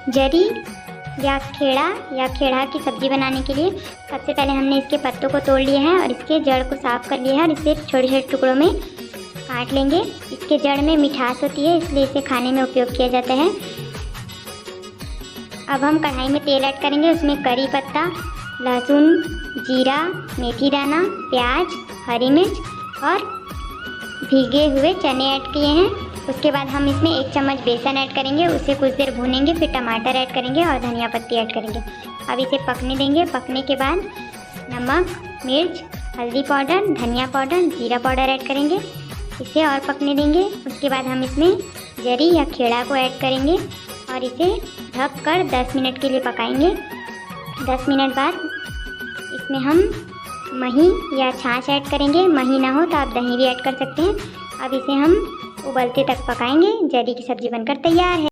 जरी या खेड़ा की सब्ज़ी बनाने के लिए सबसे पहले हमने इसके पत्तों को तोड़ लिया है और इसके जड़ को साफ़ कर लिया है और इसे छोटे छोटे टुकड़ों में काट लेंगे। इसके जड़ में मिठास होती है, इसलिए इसे खाने में उपयोग किया जाता है। अब हम कढ़ाई में तेल ऐड करेंगे। उसमें करी पत्ता, लहसुन, जीरा, मेथी दाना, प्याज, हरी मिर्च और भीगे हुए चने ऐड किए हैं। उसके बाद हम इसमें 1 चम्मच बेसन ऐड करेंगे, उसे कुछ देर भूनेंगे। फिर टमाटर ऐड करेंगे और धनिया पत्ती ऐड करेंगे। अब इसे पकने देंगे। पकने के बाद नमक, मिर्च, हल्दी पाउडर, धनिया पाउडर, जीरा पाउडर ऐड करेंगे। इसे और पकने देंगे। उसके बाद हम इसमें जरी या खेड़ा को ऐड करेंगे और इसे ढक कर 10 मिनट के लिए पकाएंगे। 10 मिनट बाद इसमें हम मही या छाछ ऐड करेंगे। मही ना हो तो आप दही भी ऐड कर सकते हैं। अब इसे हम उबलते तक पकाएंगे। जरी की सब्ज़ी बनकर तैयार है।